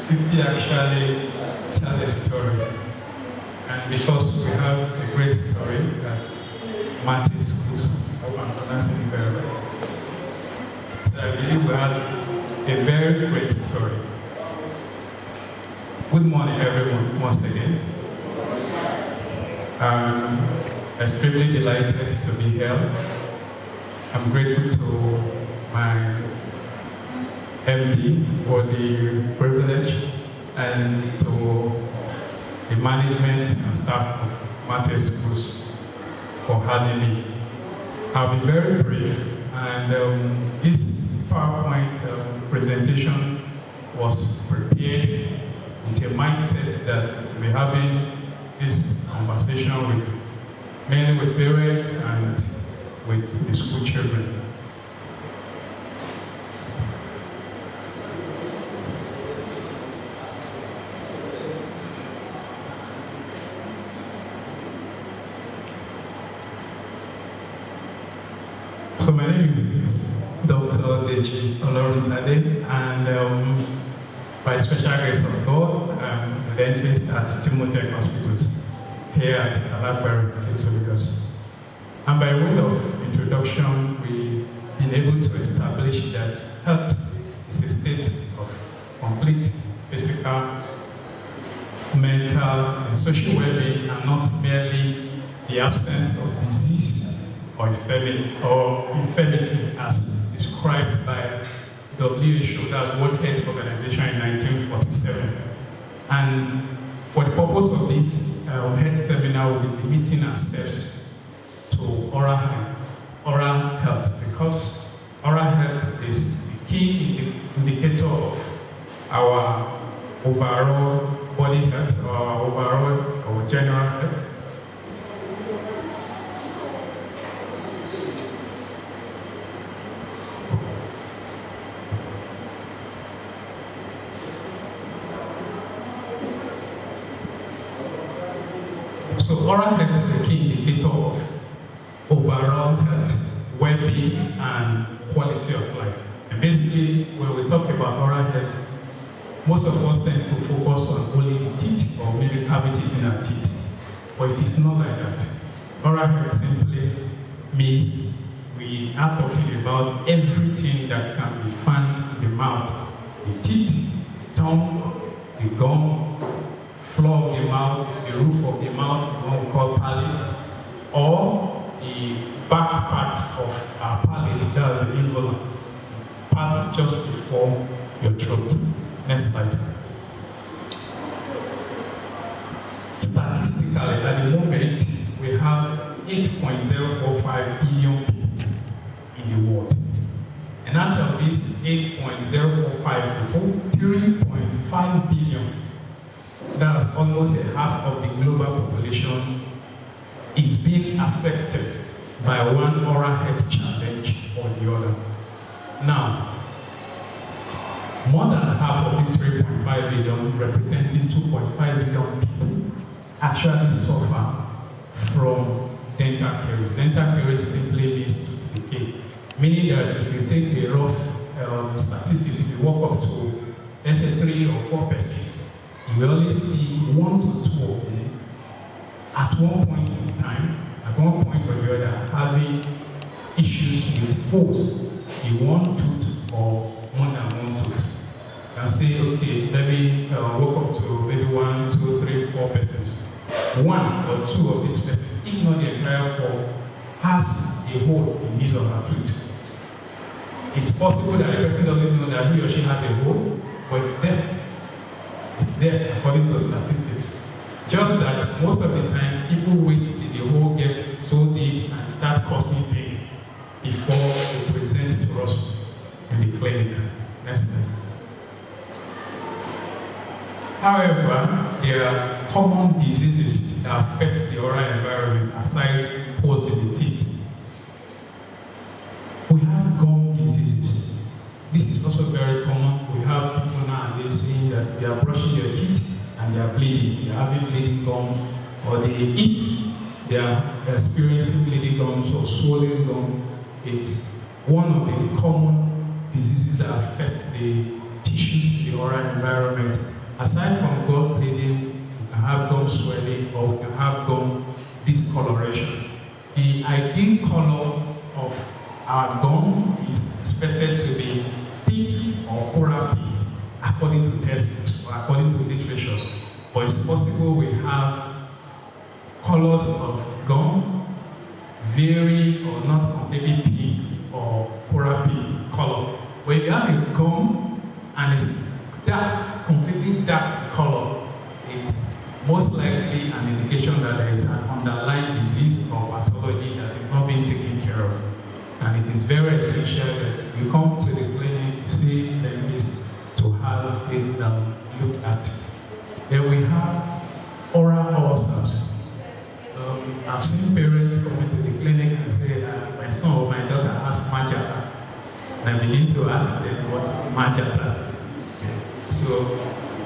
50 actually tell a story. And because we have a great story that Martin schools, I hope I'm pronouncing it very well. So I believe we have a very great story. Good morning, everyone, once again. I'm extremely delighted to be here. I'm grateful to my MD for the privilege and to the management and staff of Mate Schools for having me. I'll be very brief, and this PowerPoint presentation was prepared with a mindset that we're having this conversation with mainly with parents and with the school children. So my name is Dr. Oloruntade, and by special grace of God, I'm a dentist at Demurin Hospitals here at Obanle-Aro, Ketu. And by way of introduction, we've been able to establish that health is a state of complete physical, mental, and social well-being, and not merely the absence of disease or infirmity as described by WHO, that's World Health Organization in 1947. And for the purpose of this health seminar, we'll be limiting ourselves to oral health, because oral health is the key indicator of our overall body health, or our overall or general health. So oral health is the key indicator of overall health, well-being, and quality of life. And basically, when we talk about oral health, most of us tend to focus on only the teeth or maybe cavities in our teeth. But it is not like that. Oral health simply means we are talking about everything that can be found in the mouth. The teeth, tongue, the gum, floor of the mouth, the roof of the mouth, what we call palate, or the back part of our palate, that's the involent part just before your throat. Next slide. Statistically, at the moment, we have 8.045 billion people in the world. And out of these 8.045 people, 3.5 billion, that's almost a half of the global population, is being affected by one oral health challenge or the other. Now, more than half of these 3.5 billion, representing 2.5 billion people, actually suffer from dental caries. Dental caries simply means tooth decay, meaning that if you take a rough statistics, if you walk up to let's say 3 or 4 persons, you will only see 1 to 2 of them at one point in time, at one point or the other, having issues with both the one tooth or more than one tooth. You can say, okay, let me walk up to maybe 1, 2, 3, 4 persons. 1 or 2 of these persons, if not the entire 4, has a hole in his or her tooth. It's possible that the person doesn't know that he or she has a hole, but it's there. It's there according to statistics. Just that most of the time, people wait till the hole gets so deep and start causing pain before they present to us in the clinic. Next slide. However, there are common diseases that affect the oral environment aside holes in the teeth. We have gum diseases. This is also very common. We have people nowadays saying that they are brushing their teeth and they are bleeding. They are having bleeding gums, or they eat, they are experiencing bleeding gums or swollen gums. It's one of the common diseases that affect the tissues in the oral environment Aside from gum bleeding, we can have gum swelling or we can have gum discoloration. The ideal color of our gum is expected to be pink or coral pink according to textbooks or according to literatures. But it's possible we have colors of gum vary or not completely pink or coral pink color. When you have a gum and it's dark, completely dark color, it's most likely an indication that there is an underlying disease or pathology that is not being taken care of. And it is very essential that you come to the clinic, you see the dentist to have it looked at. Then we have oral ulcers. I've seen parents coming to the clinic and say, my son or my daughter has magata. And I begin to ask them, what is magata? So,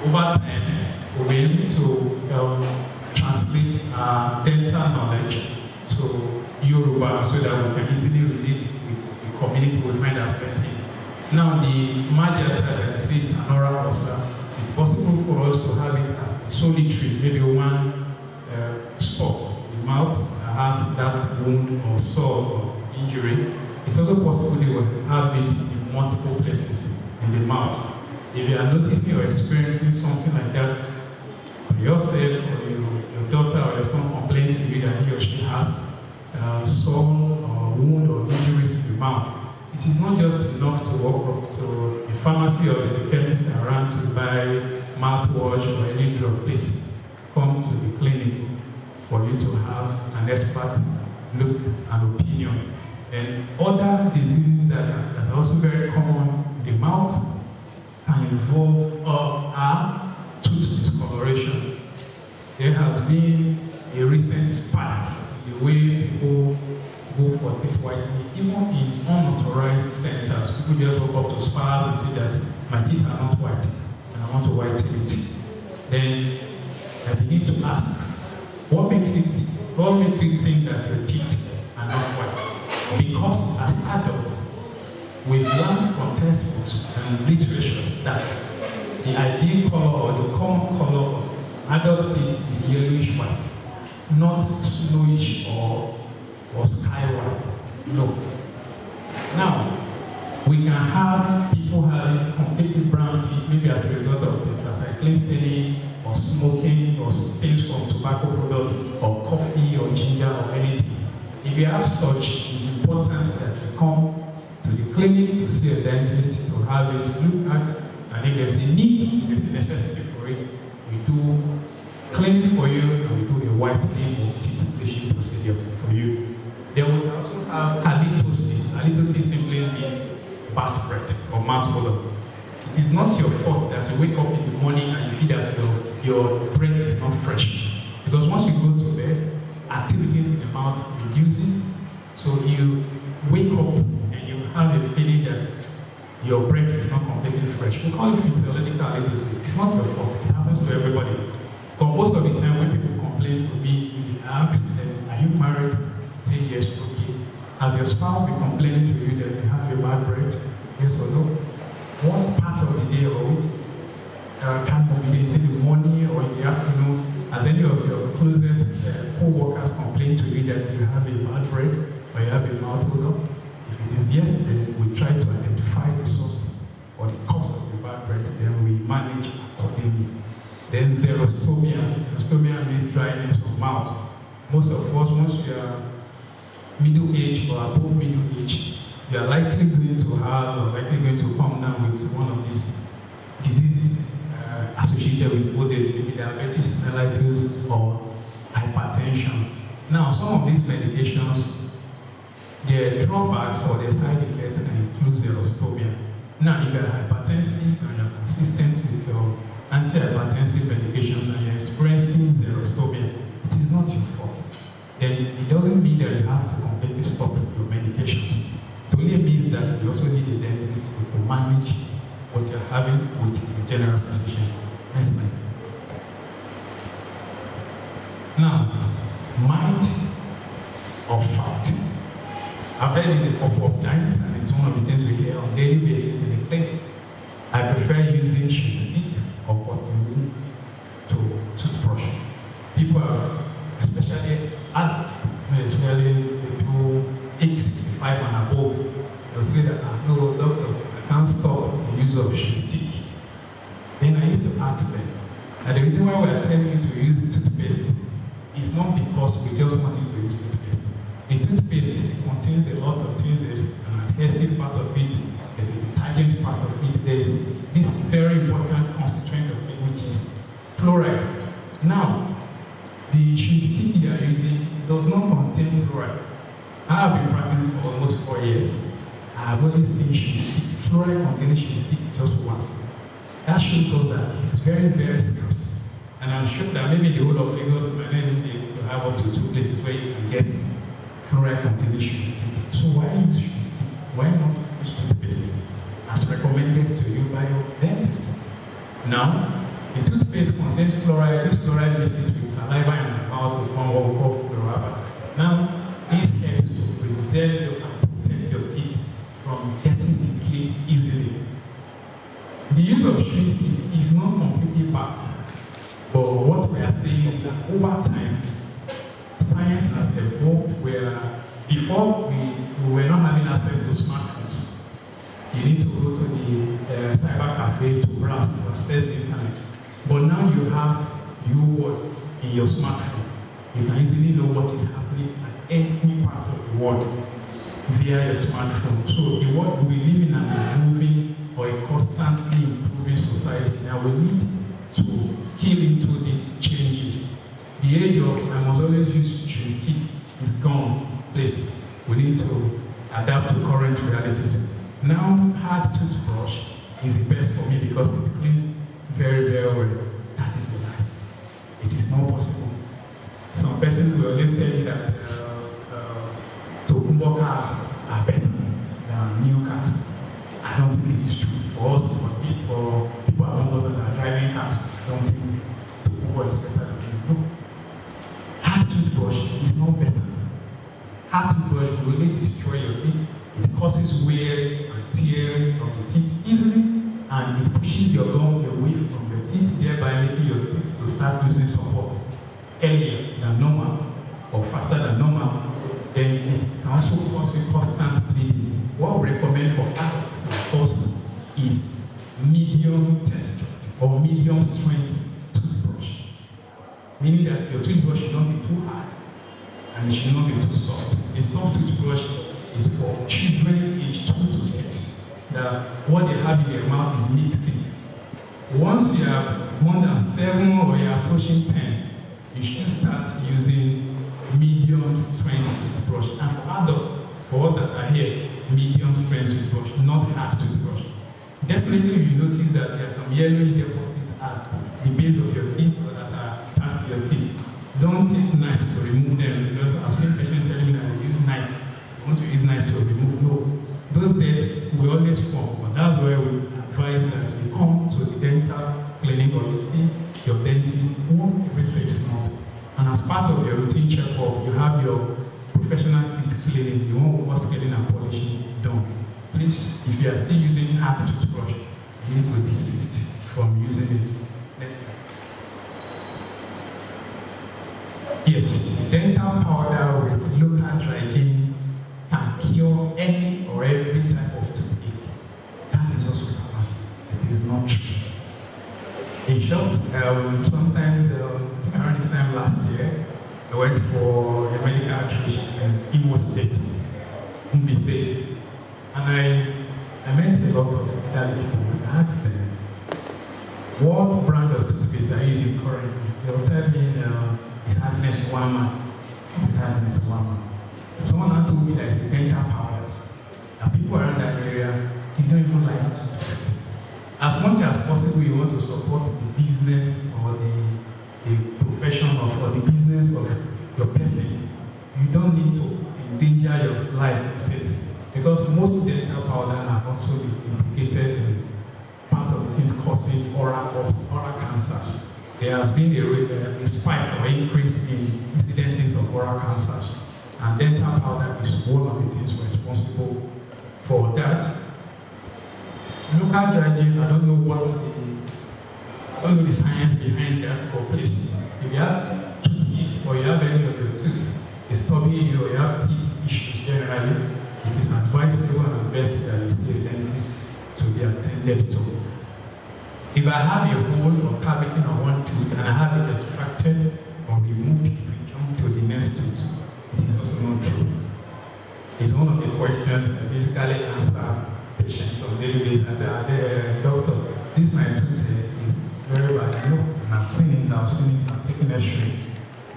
over time, we'll be able to translate dental knowledge to Yoruba so that we can easily relate with the community we find ourselves in. Now, the magata that you see is an oral ulcer. It's possible for us to have it as a solitary, maybe one spot. Mouth has that wound or sore or injury. It's also possible they will have it in multiple places in the mouth. If you are noticing or experiencing something like that for yourself or your daughter or your son complains to you that he or she has sore or wound or injuries in the mouth, it is not just enough to walk up to the pharmacy or the chemist around to buy mouthwash or any drug. Please come to the clinic for you to have an expert look and opinion. And other diseases that are also very common in the mouth can involve our tooth discoloration. There has been a recent spike in the way people go for teeth whitening. Even in unauthorized centers, people just walk up to spas and say that my teeth are not white and I want to whiten it. Then I begin to ask, what makes you think that your teeth are not white? Because as adults, we've learned from textbooks and literatures that the ideal color or the common color of adult teeth is yellowish white, not snowish or sky white. No. Now, we can have people having completely brown teeth, maybe as a result of tetracycline staining, or smoking, or stains from tobacco products, or coffee, or ginger, or anything. If you have such, it is important that you come to the clinic to see a dentist to have it looked at, and if there's a need, if there's a necessity for it, we do clean for you, and we do a whitening or teeth brushing procedure for you. Then we also have halitosis. Halitosis simply means bad breath or mouth odor. It is not your fault that you wake up in the morning and you feel that your breath is not fresh. Because once you go to bed, activities in the mouth reduces. So you wake up and you have a feeling that your breath is not completely fresh. We call it physiological halitosis. It's not your fault. It happens to everybody. But most of the time when people complain to me, you ask them, are you married? Say yes, okay. Has your spouse been complaining to you that you have a bad breath? Yes or no? What part of the day or which time of the day, is it in the morning or in the afternoon? Has any of your closest co-workers complained to you that you have a bad breath or you have a mouth odor? If it is yes, then we try to identify the source or the cause of the bad breath, then we manage accordingly. Then xerostomia. Xerostomia means dryness of mouth. Most of us, once we are middle age or above middle age, you are likely going to have or likely going to come down with one of these diseases associated with both maybe diabetes mellitus or hypertension. Now, some of these medications, their drawbacks or their side effects can include xerostomia. Now, if you are hypertensive and you are consistent with your antihypertensive medications and you are experiencing xerostomia, it is not your fault. Then it doesn't mean that you have to completely stop your medications. It only means that you also need a dentist to manage what you're having with your general physician. Next slide. Now, mind or fact. I've heard this a couple of times, and it's one of the things we hear on a daily basis in the clinic. I prefer using chapstick or continuity to toothbrush. People have, especially adults, especially people age 65 and above, they'll say that, no, doctor, I can't stop the use of chewing stick. Then I used to ask them, and the reason why we are telling you to use toothpaste is not because we just want you to use toothpaste. The toothpaste contains a lot of things. There's an adhesive part of it, there's a detergent part of it, there's this very important constituent of it, which is fluoride. Now, the chewing stick you are using does not contain fluoride. I have been practicing for almost 4 years. I have only seen chewing stick, fluoride containing chewing stick just once. That shows us that it is very, very scarce. And I'm sure that maybe the whole of Lagos might not even be able to have up to 2 places where you can get fluoride containing chewing stick. So why use chewing stick? Why not use toothpaste as recommended to you by your dentist? Now, the toothpaste contains fluoride. This fluoride mixes with saliva and mouth to form what we call fluoride. Now, this helps to preserve and protect your teeth from getting decayed easily. The use of chewing stick is not completely bad, but what we are saying is that over time, science has evolved where before we were not having access to smartphones. You need to go to the cyber cafe to browse, to access the internet. But now you have your world in your smartphone. You can easily know what is happening at any part of the world via your smartphone. So the world we live in an evolving or a constantly improving society. Now we need to kill into these changes. The age of I must always use chewing stick is gone. Please, we need to adapt to current realities. Now, hard toothbrush is the best for me because it cleans very, very well. That is the lie. It is not possible. Some persons will always tell you that Tokumbo cars are better than new cars. I don't think it is true. For us, for people around us that are driving cars, I don't think Tokumbo is better than new. No. Hard toothbrush is not better. Hard toothbrush will only destroy your teeth. It causes wear and tear of the teeth easily, and it pushes your gum away from your teeth, thereby making your teeth to start losing support earlier than normal or faster than normal. Then it can also cause you constant bleeding. What we recommend for adults, of course, is medium texture or medium strength toothbrush. Meaning that your toothbrush should not be too hard and it should not be too soft. A soft toothbrush is for children aged 2 to 6. That what they have in their mouth is milk teeth. Once you are more than 7 or you are approaching 10, you should start using medium strength toothbrush. And for adults, for us that are here, medium strength toothbrush, not hard toothbrush. Definitely you notice that there are some yellowish deposits at the base of your teeth or that are attached to your teeth. Don't take knife to remove them, because I've seen patients telling me that they use knife. They want to use knife to remove. No. Those dents will always form, but that's why we advise that you come to the dental clinic or you see your dentist once every 6 months. And as part of your routine checkup, you have your professional teeth cleaning, the one with scaling and polishing done. Please, if you are still using hard toothbrush, you need to desist from using it. Next slide. Yes, dental powder with local hygiene can cure any or every type of toothache. That is also pharmacy. It is not true. In short, sometimes, around this time last year, I went for a medical outreach in Imo State, Umbise, and I met a lot of elderly people and asked them, what brand of toothpaste are you using currently? They will tell me, it's Happiness Wama. It is Happiness Wama. So someone had told me that it's a dental powder. And people around that area, they don't even like toothpaste. As much as possible, you want to support the business or the profession or the business of your person. You don't need to endanger your life with it. Because most dental powder are also implicated in part of the things causing oral cancers. There has been a spike or increase in incidences of oral cancers. And dental powder is one of the things responsible for that. Local hygiene, I don't know what don't know the science behind that, but please, if you have toothache or you have any of your teeth disturbing you or you have teeth issues generally, it is advisable and best that you see a dentist to be attended to. If I have a hole or cavity on one tooth and I have it extracted or removed to jump to the next tooth, it is also not true. It's one of the questions that basically answer patients on daily basis. I say, doctor, this my tooth is very bad. No, and I've seen it, I've taken X-ray.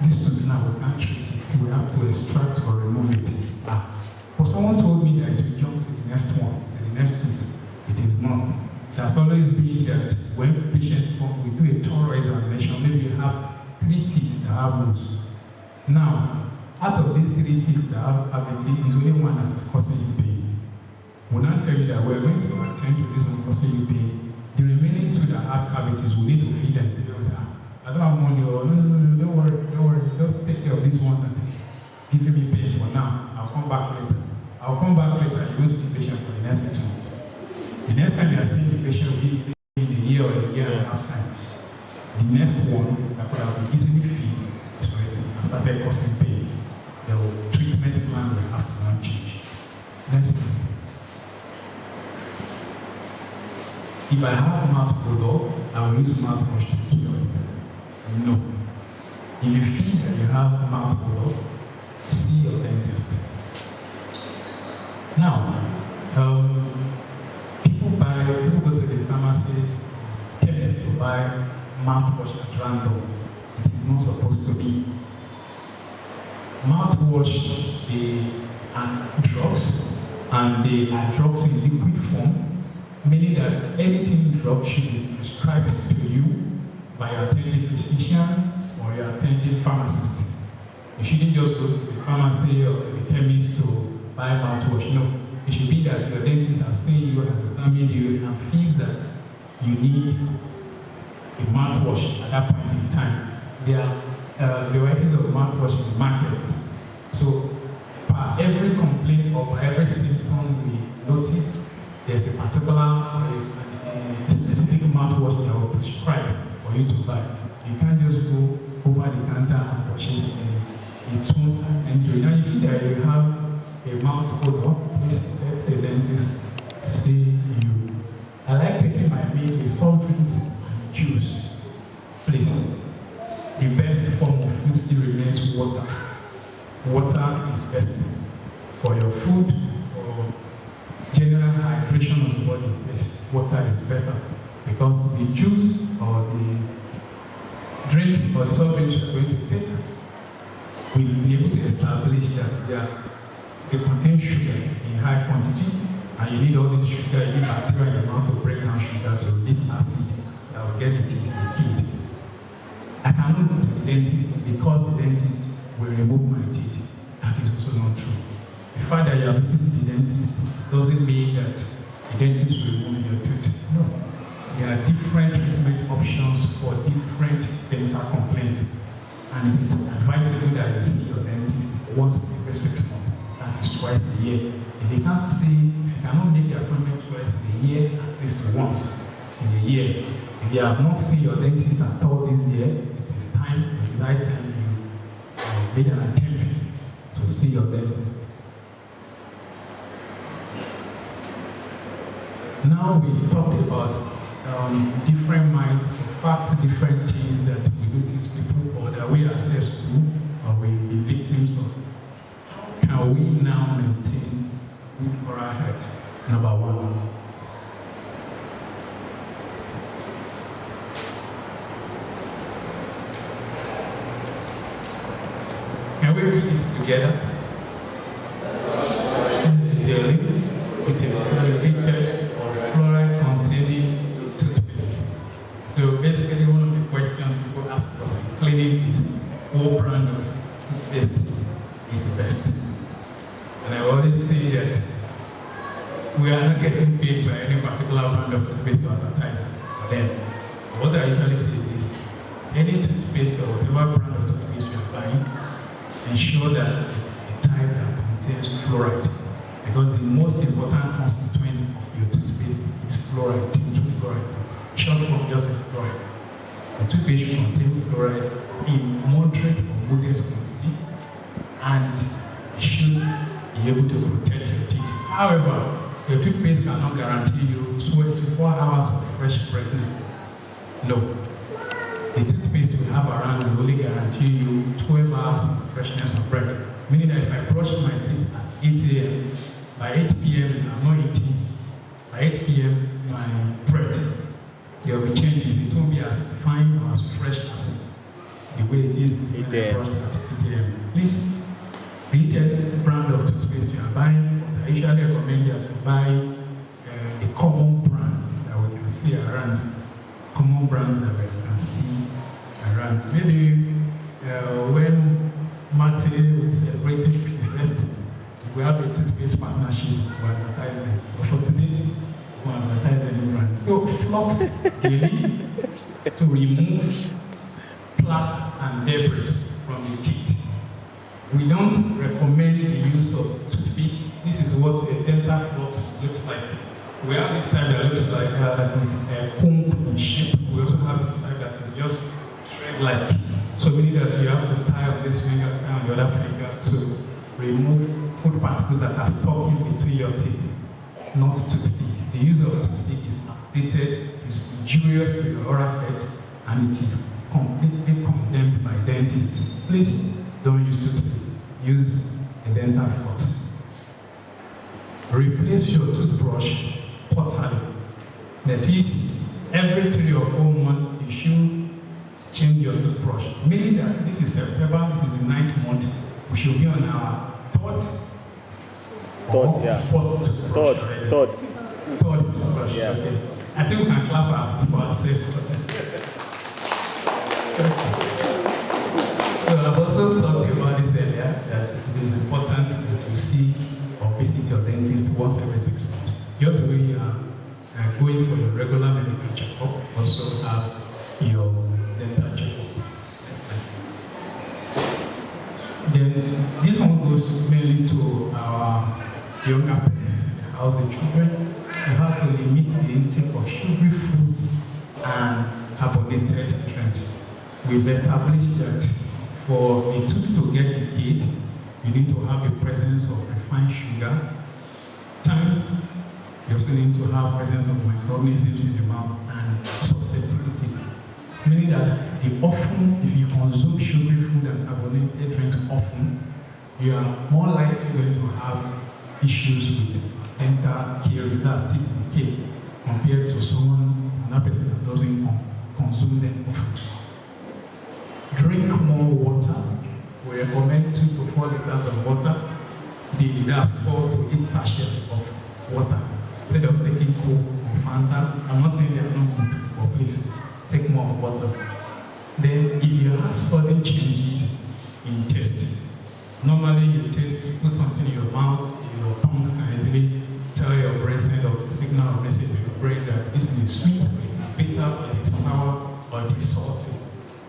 This tooth now, we can't treat it. We have to extract or remove it. But someone told me that it will jump to the next one, to the next tooth. It is not. There's always been that when patients come, we do a thorough examination. Maybe you have 3 teeth that have roots. Now, out of these 3 teeth that have cavity, is only one that is causing you pain. We'll not tell you that we're going to attend to this one causing you pain. The remaining 2 that have cavities, we need to feed them. Because I don't have money, or no, don't worry, just take care of this one that is giving me pain for now. I'll come back later. You won't see the patient for the next 6 months. The next time you are seeing the patient will be in the year or a year and a half time. The next one that could have been easily filled, so it started causing pain. The treatment plan will have to now change. Next thing. If I have mouth odor, I will use mouthwash to cure it. No. If you feel that you have mouth odor, see your dentist. Now, people go to the pharmacies, chemists to buy mouthwash at random. It is not supposed to be. Mouthwash, they are drugs, and they are drugs in liquid form, meaning that anything drug should be prescribed to you by your attending physician or your attending pharmacist. You shouldn't just go to the pharmacy or the chemist to buy mouthwash. No, it should be that your dentist has seen you, has examined you, and feels that you need a mouthwash at that point in time. There are varieties of mouthwash in the market. So, per every complaint or per every symptom we notice, there's a particular, a specific mouthwash that will prescribe for you to buy. You can't just go over the counter and purchase it. It won't attend to it. Now, if you that you have a mouth odor, please let a dentist see you. I like taking my meal with soft drinks and juice. Please. The best form of food still remains water. Water is best for your food, for general hydration of the body. Yes, water is better because the juice or the drinks or the soft drinks you're going to take, we've been able to establish that they contain sugar in high quantity, and you need all this sugar, you need bacteria in your mouth to break down sugar to release acid that will get the teeth decayed. I cannot go to the dentist because the dentist will remove my teeth. That is also not true. The fact that you are visiting the dentist doesn't mean that the dentist will remove your tooth. No. There are different treatment options for different dental complaints, and it is advisable that you see your dentist once every 6 months. That is twice a year. If you cannot make the appointment twice a year, at least once in a year. If you have not seen your dentist at all this year, it is time, the right time you made an attempt to see your dentist. Now we've talked about different minds, in fact, different things that we notice people or that we ourselves do or we be victims of. How can we now maintain good oral health? Number 1. Can we read this together? Daily, with a repeated or fluoride-containing toothpaste. So basically, one of the questions people ask us in cleaning is, what brand of toothpaste is the best? And I always say that we are not getting paid by any particular brand of toothpaste to advertise for them. What I usually say is, any toothpaste or whatever brand of toothpaste you are buying, ensure that it's a type that contains fluoride, because the most important constituent of your toothpaste is fluoride, tincture fluoride, short form just fluoride. The toothpaste should contain fluoride in moderate or modest quantity and should be able to protect your teeth. However, your toothpaste cannot guarantee you 24 hours of fresh breathing. No. The toothpaste you have around will only guarantee you 12 hours of freshness of breath. Meaning that if I brush my teeth at 8 a.m., by 8 p.m. I'm not eating. By 8 p.m. my breath, there will be changes. It won't be as fine or as fresh as the way it is when I brush at 8 a.m. Please read the brand of toothpaste you are buying. I usually recommend that you buy the common brands that we can see around. Common brands that we can see around. Maybe when Martin was celebrating the fest, we have a toothpaste partnership to advertise them. But for today, we advertise any brand. So flocks daily to remove plaque and debris from the teeth. We don't recommend the use of toothpick. This is what a dental floss looks like. We have this type that looks like that is comb in shape. We also have the type that is just thread-like. So meaning that you have to tie on this finger, tie on the other finger to remove food particles that are stuck in between your teeth, not toothpick. The use of toothpick is outdated, it is injurious to your oral health, and it is completely condemned by dentists. Please don't use toothpick. Use a dental floss. Replace your toothbrush quarterly. That is, every 3 or 4 months you should change your toothbrush. Meaning that this is September, this is the 9th month, we should be on our fourth toothbrush. Third toothbrush. Yeah. Okay. I think we can clap for ourselves. So I've also talked about this earlier, that it is important that you see or visit your dentist once every 6 months. Just the way you are going for your regular medical checkup, also have your dental checkup. Then this one goes mainly to our younger persons in the house, the children. You have to limit the intake of sugary foods and carbonated drinks. We've established that for a tooth to get decayed, you need to have the presence of refined sugar, time. You also need to have presence of microorganisms in the mouth and susceptibility. Meaning that if you consume sugary food and carbonated drinks often, you are more likely going to have issues with dental caries, that teeth decay, compared to another person that doesn't consume them often. Drink more water. We recommend 2 to 4 liters of water daily. That's 4 to 8 sachets of water. Instead of taking Coke or Fanta, I'm not saying they're not good, but please take more of water. Then, if you have sudden changes in taste, normally you put something in your mouth, your tongue can easily tell your brain, send a signal or message to your brain that this is sweet, or it is bitter, or it is sour, or it is salty.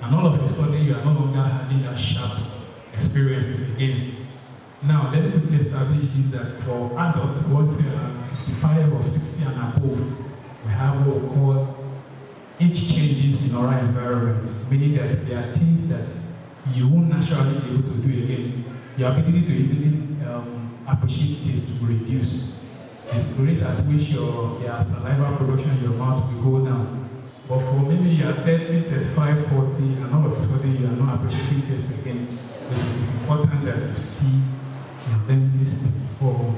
And all of a sudden, you are no longer having that sharp experiences again. Now, let me quickly establish this that for adults, once they are 55 or 60 and above, we have what we call age changes in oral environment, meaning that there are things that you won't naturally be able to do again. Your ability to easily appreciate taste will reduce. The rate at which your saliva production in your mouth will go down. But for maybe you are 30, 35, 40, and all of a sudden you are not appreciating taste again, it is important that you see your dentist for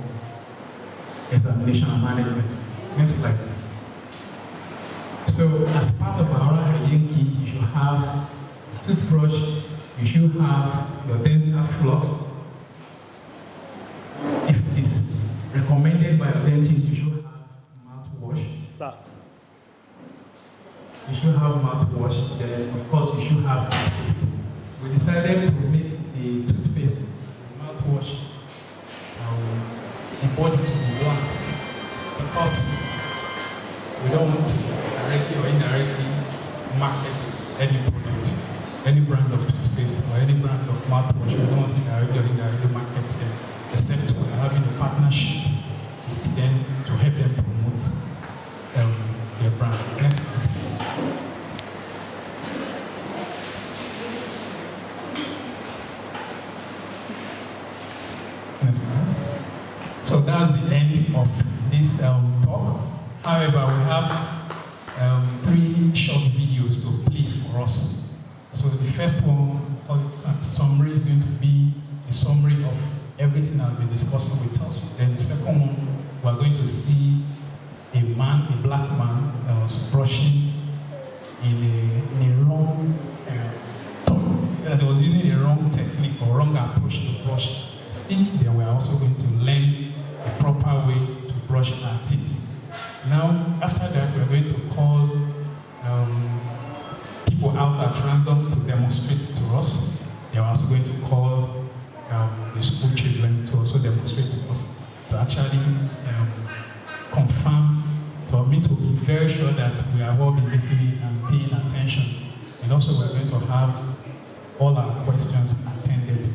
examination and management. Next slide. So, as part of our hygiene kit, you should have a toothbrush, you should have your dental floss. If it is recommended by your dentist, you should have mouthwash. Sir. You should have mouthwash, then of course you should have toothpaste. We decided to make the toothpaste, the mouthwash, important to be one, because we don't want to directly or indirectly market any product, any brand of toothpaste or any brand of mouthwash. We don't want to directly or indirectly market them, except we're having a partnership with them to help them promote their brand. Next slide. So that's the end of this talk. However, we have 3 short videos to play for us. So the first one, summary, is going to be a summary of everything I've been discussing with us. Then the second one, we're going to see a black man that was brushing in a wrong that was using a wrong technique or wrong approach to brush. Since then, we're also going to learn a proper way to brush our teeth. Now, after that, we're going to call people out at random to demonstrate to us. They're also going to call the school children to also demonstrate to us, to actually confirm, to me to be very sure that we have all been listening and paying attention. And also, we're going to have all our questions attended to.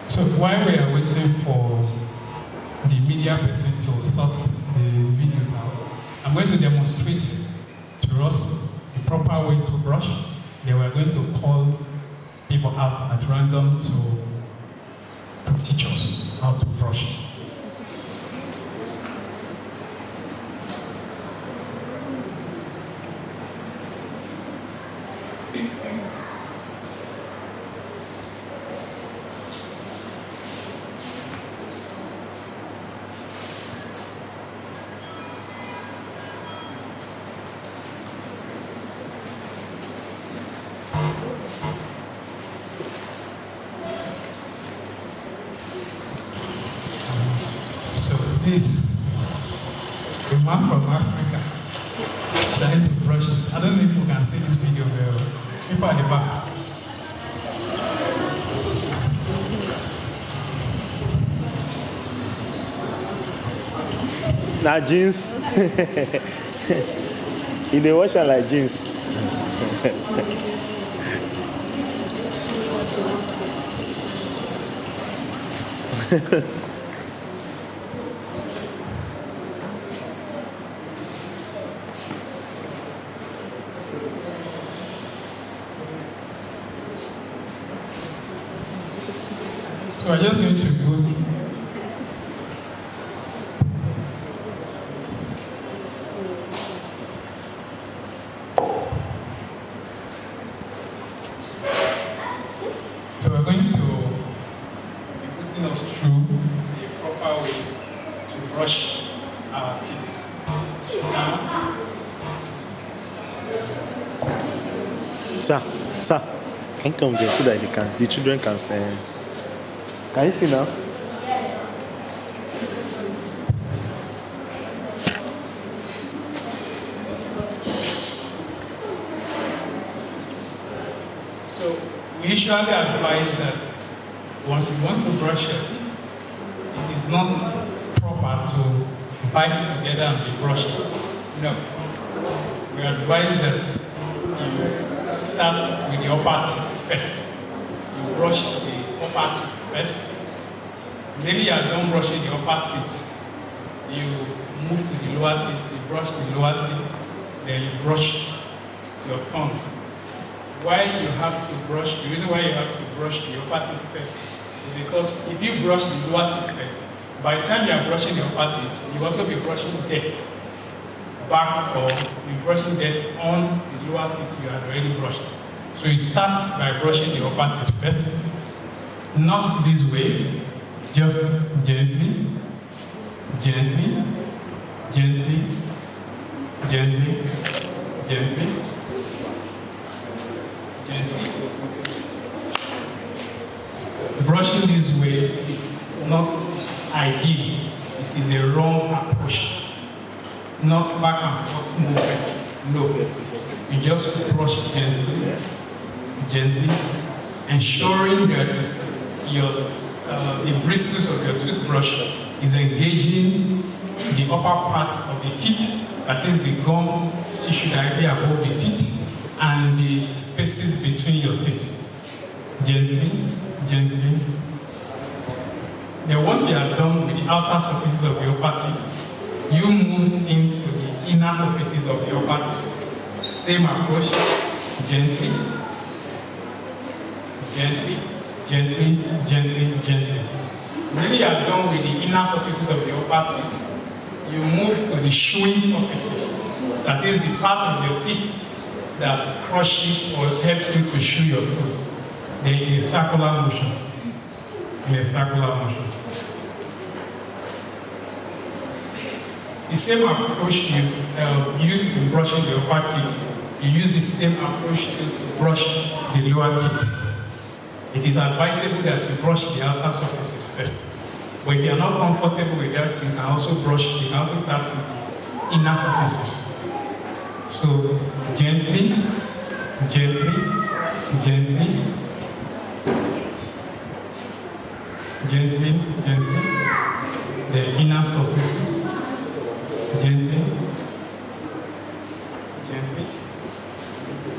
So while we are waiting for the media person to sort the videos out, I'm going to demonstrate to us the proper way to brush. Then we're going to call people out at random to teach us how to brush. This a man from Africa trying to brush it. I don't know if you can see this video well. People at the back. Now jeans. In the wash like jeans. So I'm just going to go through. So we're going to be putting us through the proper way to brush our teeth. Now, Sir, can you come there so that the children can say. Can you see now? So we usually advise that once you want to brush your teeth, it is not proper to bite it together and be brushing. No. We advise that you start with the upper teeth first. You brush the upper teeth first. Maybe you are done brushing the upper teeth. You move to the lower teeth, you brush the lower teeth, then you brush your tongue. Why you have to brush, the reason why you have to brush the upper teeth first is because if you brush the lower teeth first, by the time you are brushing the upper teeth, you also be brushing dirt back, or you're brushing dirt on the lower teeth you had already brushed. So you start by brushing the upper teeth first. Not this way, just gently, gently, gently, gently, gently, gently. Brushing this way is not ideal. It is a wrong approach. not back and forth movement. No. You just brush gently, ensuring that the bristles of your toothbrush is engaging the upper part of the teeth, that is the gum tissue directly above the teeth, and the spaces between your teeth. Gently. Then once you are done with the outer surfaces of your upper teeth, you move into the inner surfaces of your upper teeth. Same approach, gently. When you are done with the inner surfaces of your upper teeth, you move to the chewing surfaces. That is the part of your teeth that crushes or helps you to chew your food. Then in a circular motion. The same approach you use in brushing the upper teeth, you use the same approach to brush the lower teeth. It is advisable that you brush the outer surfaces first. But if you are not comfortable with that, you can also start with the inner surfaces. So gently, the inner surfaces, gently.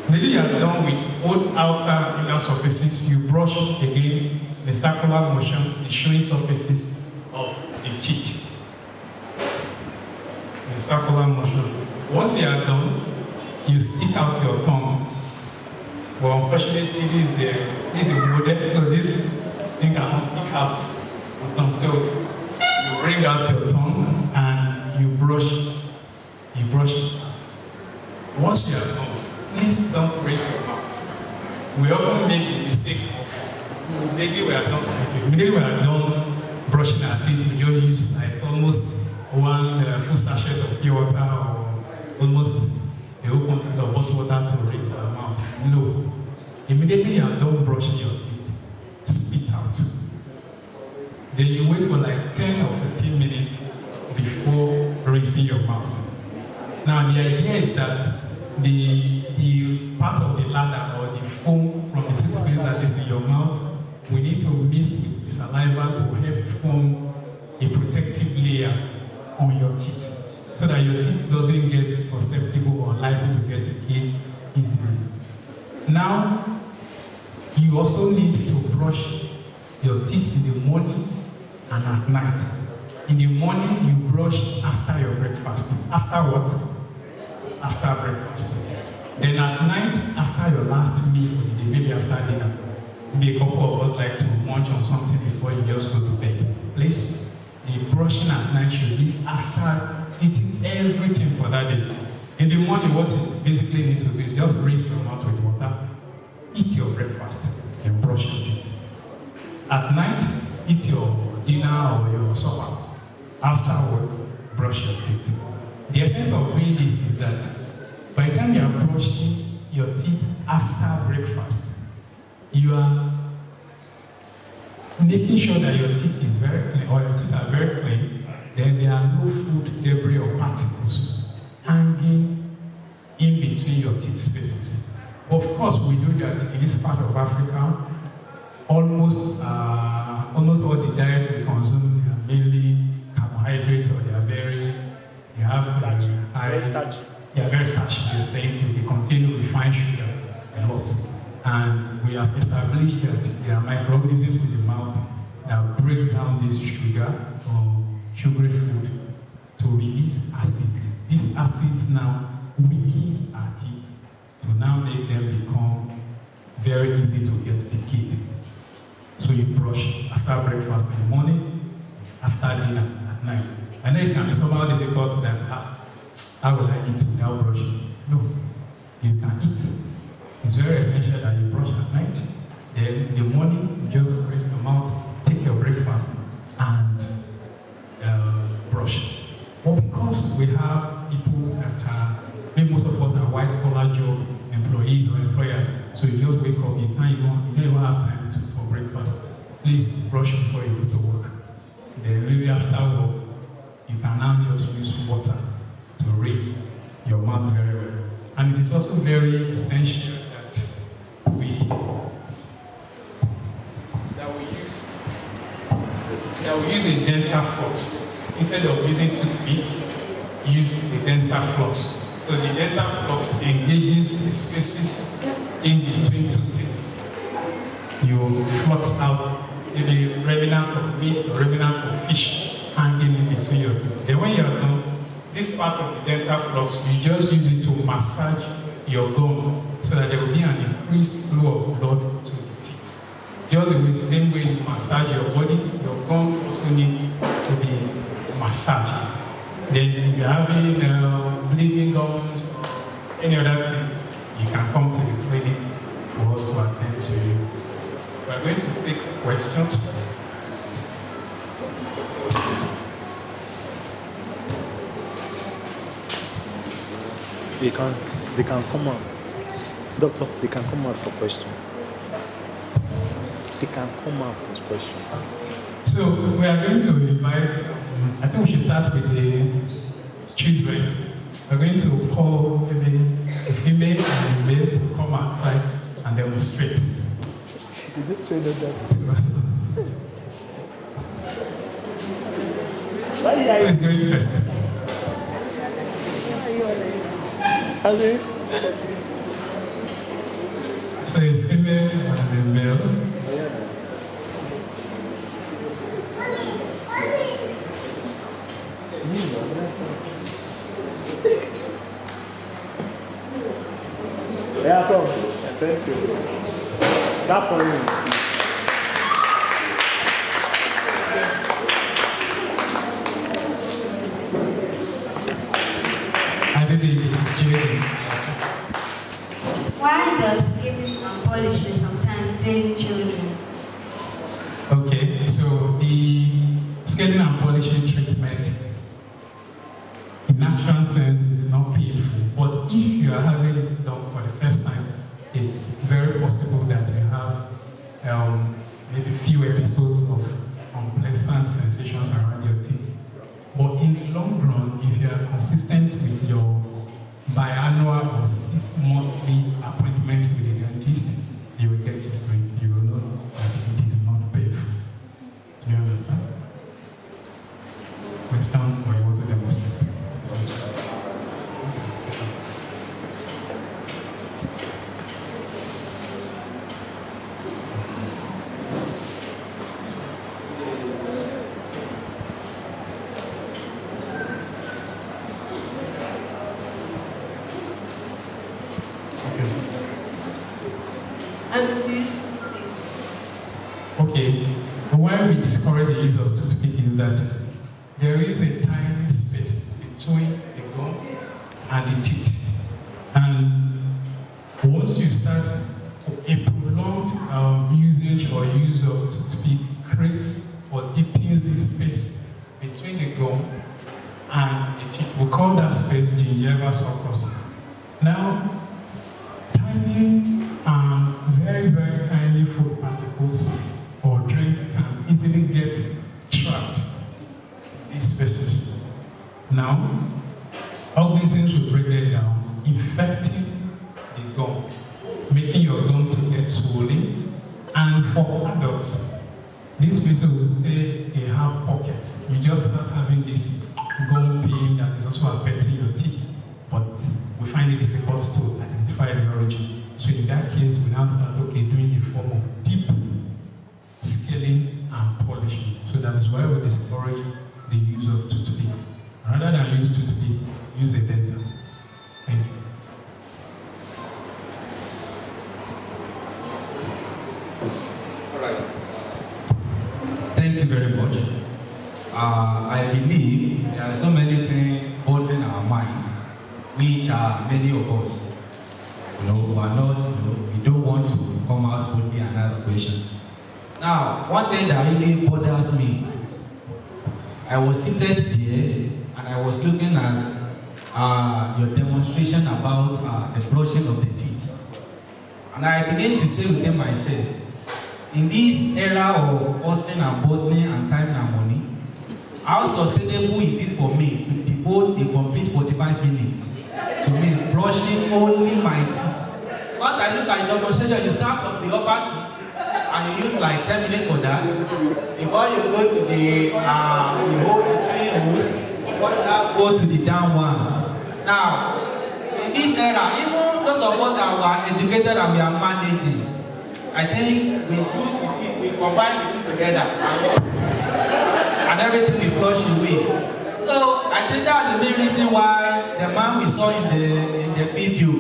When you are done with both outer and inner surfaces, you brush again the circular motion, the chewing surfaces of the teeth. The circular motion. Once you are done, you stick out your tongue. But unfortunately, this is a model, so this thing cannot stick out your tongue. So you bring out your tongue and you brush it out. Once you are done, please don't raise your mouth. We often make the mistake of immediately we are done brushing our teeth, we just use like almost one full sachet of pure water or almost the whole quantity of bottled water to rinse our mouth. No. Immediately you are done brushing your teeth, spit out. Then you wait for like 10 or 15 minutes before rinsing your mouth. Now the idea is that the part of the lather or the foam from the toothpaste that is in your mouth, we need to mix with the saliva to help form a protective layer on your teeth so that your teeth doesn't get susceptible or liable to get decayed easily. Now, you also need to brush your teeth in the morning and at night. In the morning, you brush after your breakfast. After what? After breakfast. Then at night, after your last meal for the day, maybe after dinner. Maybe a couple of us like to munch on something before you just go to bed. Please, the brushing at night should be after eating everything for that day. In the morning, what you basically need to do is just rinse your mouth with water, eat your breakfast, and brush your teeth. At night, eat your dinner or your supper. Afterwards, brush your teeth. The essence of doing this is that by the time you are brushing your teeth after breakfast, you are making sure that your teeth is very clean, or your teeth are very clean, then there are no food, debris, or particles hanging in between your teeth spaces. Of course, we do that in this part of Africa. Almost all the diet we consume are mainly carbohydrates, or they have high, starchy. They are very starchy. Yes, thank you. They contain refined sugar a lot. And we have established that there are microorganisms in the mouth that break down this sugar or sugary food to release acids. These acids now weakens our teeth to now make them become very easy to get decayed. So you brush after breakfast in the morning, after dinner at night. I know it can be somehow difficult that how will I eat without brushing? No, you can eat. It's very essential that you brush at night. Then in the morning, you just rinse your mouth, take your breakfast, and brush. But because we have people that are, maybe most of us are white-collar job employees or employers, so you just wake up, you can't even have time for breakfast. Please brush before you go to work. Then maybe after work, you can now just use water to rinse your mouth very well. And it is also very essential that we use a dental floss. Instead of using toothpick, use the dental floss. So the dental floss engages the spaces in between two teeth. You floss out maybe remnant of meat or remnant of fish hanging in between your teeth. Then when you are done, this part of the dental floss, you just use it to massage your gum so that there will be an increased flow of blood to the teeth. Just the same way you massage your body, your gum also needs to be massaged. Then if you're having bleeding gums, any other thing, you can come to the clinic for us to attend to you. We're going to take questions. They can come out. Doctor, they can come out for question. They can come out for question. So we are going to invite, I think we should start with the children. We're going to call maybe a female and a male to come outside and demonstrate. You just said that. Who is going first? So a female and a male. Yeah, come. Thank you. That for you. Why does scaling and polishing sometimes pain children? Okay, so the scaling and polishing treatment, in actual sense, it's not painful. But if you are having it done for the first time, it's very possible that you have maybe few episodes of unpleasant sensations around your teeth. But in the long run, if you are consistent with your biannual or 6-monthly appointment with the dentist, you will get used to it. You will know that it is not painful. Do you understand? Question or you want to demonstrate? Okay, why we discourage the use of toothpick is that there is a tiny space between the gum and the teeth. And once you start a prolonged usage or use of toothpick creates or deepens this space between the gum and the teeth. We call that space gingival sulcus. Now, tiny and very, very tiny food particles or drink can easily get trapped in these spaces. Now, organisms will break them down, infecting the gum, making your gum to get swollen. And for adults, these spaces will stay, they have pockets. You just start having this gum pain that is also affecting your teeth, but we find it difficult to identify the origin. So in that case, we now start doing a form of deep scaling and polishing. So that is why we discourage the use of toothpick. Rather than use toothpick, use a dental. Thank you. All right. Thank you very much. I believe there are so many things holding our mind, which are many of us. We are not, we don't want to come out boldly and ask questions. Now, one thing that really bothers me, I was seated there and I was looking at your demonstration about the brushing of the teeth. And I began to say within myself, in this era of hustling and boasting and time and money, how sustainable is it for me to devote a complete 45 minutes to me brushing only my teeth. Once I look at the demonstration, you start from the upper teeth and you use like 10 minutes for that. Before you go to the hold the three holes, before you now go to the down one. Now, in this era, even those of us that were educated and we are managing, I think we use the teeth, we combine the teeth together and everything we flush away. So I think that's the main reason why the man we saw in the video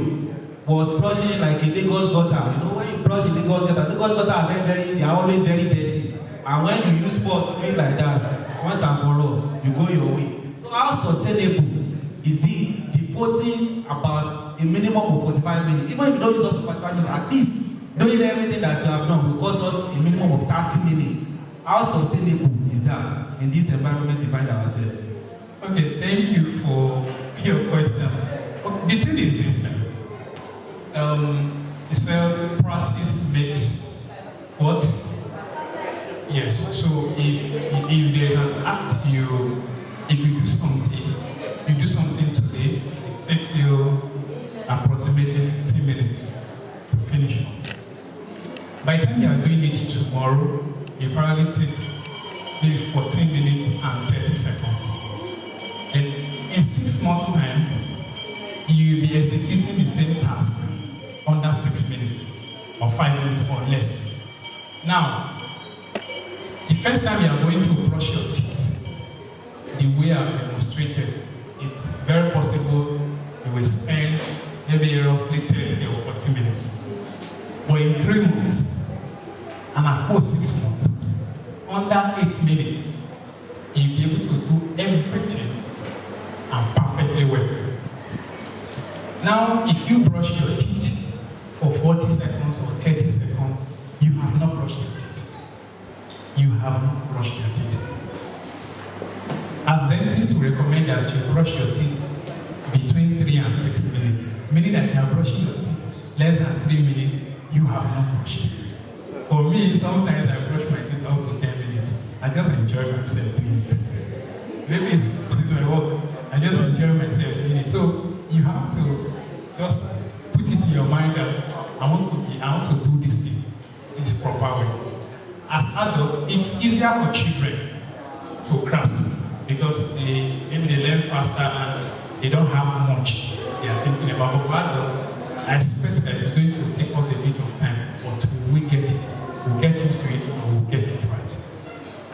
was brushing like a Lagos gutter. You know, when you brush a Lagos gutter are they are always very dirty. And when you use force to like that, once and for all, you go your way. So how sustainable is it devoting about a minimum of 45 minutes? Even if you don't use up to 45 minutes, at least doing everything that you have done will cost us a minimum of 30 minutes. How sustainable is that in this environment we find ourselves? Okay, thank you for your question. The thing is this, it's practice makes what? Yes, so if there's an act if you do something today, it takes you approximately 15 minutes to finish it. By the time you are doing it tomorrow, you probably take maybe 14 minutes and 30 seconds. And in 6 months' time, you will be executing the same task under 6 minutes or 5 minutes or less. Now, the first time you are going to brush your teeth, the way I've demonstrated, it's very possible you will spend maybe roughly 30 or 40 minutes. But in 3 months, and at most 6 months, under 8 minutes, you'll be able to do everything and perfectly well. Now, if you brush your teeth for 40 seconds or 30 seconds, you have not brushed your teeth. You have not brushed your teeth. As dentists, we recommend that you brush your teeth between 3 and 6 minutes, meaning that you are brushing your teeth less than 3 minutes, you have not brushed. For me, sometimes I brush my teeth up to 10 minutes. I just enjoy myself doing it. Maybe it's my work. I just enjoy myself doing it. So you have to just put it in your mind that I want to do this thing this proper way. As adults, it's easier for children to grasp because maybe they learn faster and they don't have much they are thinking about. But for adults, I expect that it's going to take us a bit of time, but we get it. We'll get used to it and we'll get it right.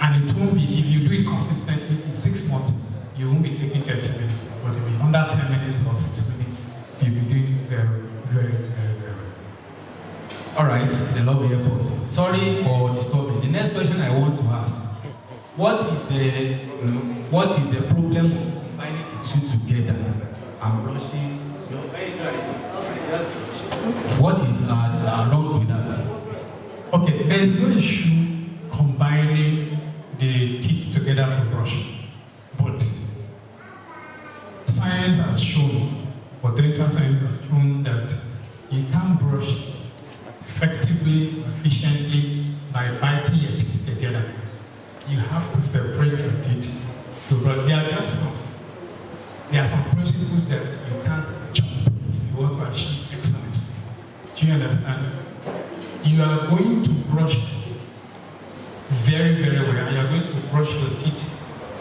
And it won't be, if you do it consistently in 6 months, you won't be taking 30 minutes. But if under 10 minutes or 6 minutes, you'll be doing it very, very, very, very well. All right, the love airports. Sorry for disturbing. The next question I want to ask: what is the problem of combining the two together and brushing? What is wrong with that? Okay, there is no issue combining the teeth together to brush, but science has shown, or dental science has shown that you can't brush effectively, efficiently by biting your teeth together. You have to separate your teeth to brush. There are some principles that you can't jump if you want to achieve excellence. Do you understand? You are going to brush very, very well, and you are going to brush your teeth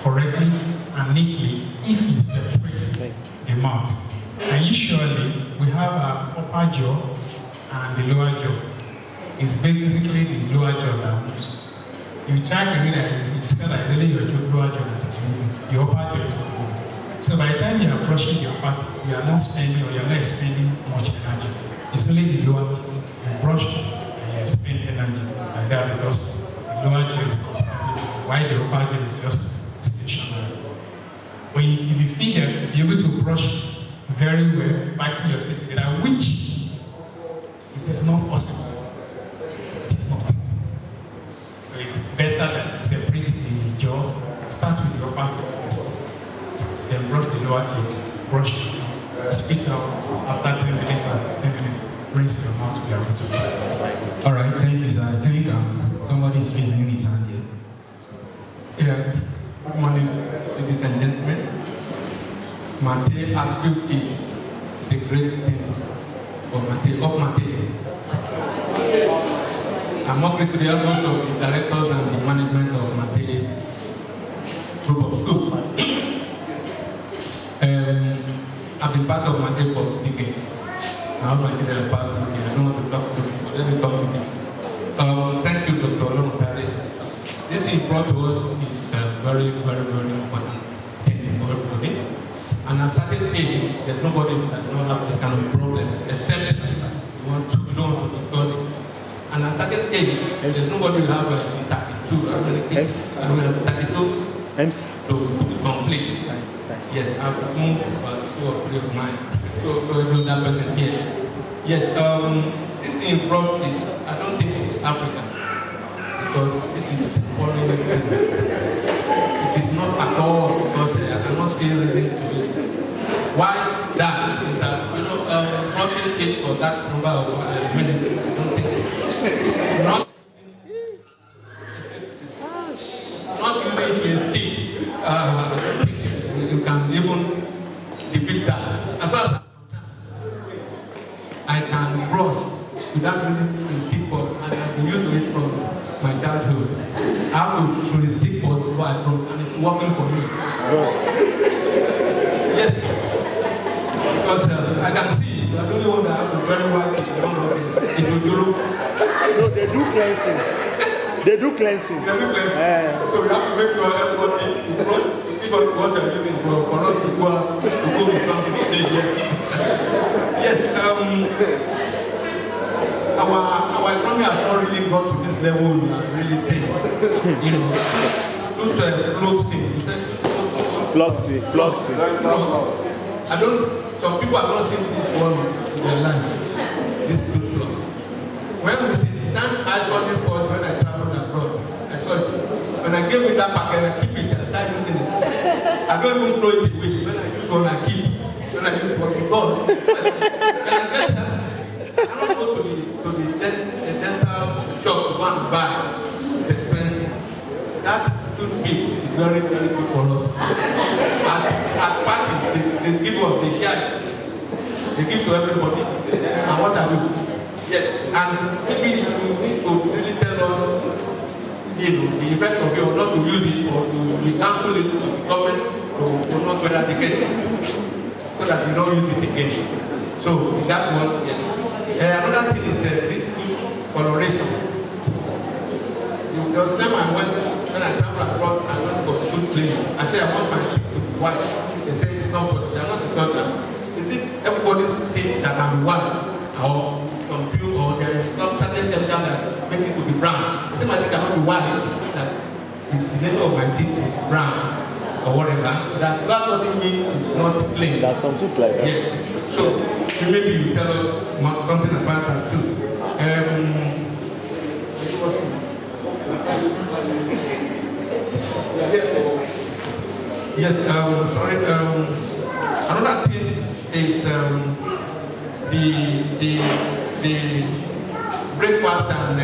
correctly and neatly if you separate the mouth. And usually, we have our upper jaw and the lower jaw. It's basically the lower jaw that moves. If you try to do that, it's not like really your lower jaw that is moving. Your upper jaw is not moving. So by the time you are brushing your part, you are not spending or you are not expending much energy. It's only the lower teeth. You brush and you spend energy like that because the lower jaw is constantly, while the upper jaw is just stationary. But if you feel that you'll be able to brush very well, biting your teeth together, which it is not possible. It is not. So it's better that you separate the jaw, start with the upper teeth first, then brush the lower teeth, brush, spit out after 10 minutes or 15 minutes, rinse your mouth to be able to. All right, thank you, sir. I think somebody is raising his hand here. Yeah, good morning, ladies and gentlemen. Mate at 50 is a great thing for Mate, up Mate. I'm more recently also the directors and the management of Mate group of schools. I've been part of Mate for decades. Now my children are past Mate. I don't want to talk to them, but let me talk to this. Thank you, Dr. Oloruntade. This thing brought to us is very, very, very important thing for everybody. And at a certain age, there's nobody that don't have this kind of problem, except you don't want to discuss it. And at a certain age, there's nobody who have 32, how many kids? 32 to be complete. Yes, I've moved 2 or 3 of mine. So it was that person here. Yes, this thing brought this, I don't think it's African, because this is foreign. It is not at all, because I cannot see reason to it. Why that is that, you know, Russian change for that number of minutes, I don't think it's not using his teeth. I don't think you can even defeat that. As far as I can brush without using his teeth first, and I've been used to it from my childhood. I have to throw his teeth first before I brush, and it's working for me. Yes. Because I can see, you are the only one that has a very white teeth. If you do. No, they do cleansing. They do cleansing. They do cleansing. So we have to make sure everybody give us what they're using for us to go with something today. Yes. Our economy has not really got to this level we are really saying. You know, Floxy. I don't. Some people have not seen this one in their life. This two flux. When we sit down, I saw this course when I traveled abroad. I saw it. When I gave me that packet, I keep it. I start using it. I don't even throw it away. When I use one, I keep. When I use one, because when I get that, I don't go to the dental shop to go and buy. It's expensive. That toothpick is very, very good for us. At parties, they give us, they share it. They give to everybody. And what are we? Yes. And maybe you need to really tell us, you know, the effect of it, or not to use it, or to cancel it to the government, or not to eradicate it, so that we don't use it again. So that one, yes. Another thing is this tooth coloration. There was a time when I traveled abroad, I went for tooth cleaning. I said I want my teeth to be white. They say it's not what they are not discussing that. Is it everybody's teeth that can be white, or confused, or there is some certain chemical that makes it to be brown? I say my teeth cannot be white, that the nature of my teeth is brown, or whatever. That doesn't mean it's not plain. There's some teeth like that. Yes. So maybe you tell us something about that too. Yes, sorry. Another thing is the breakfast and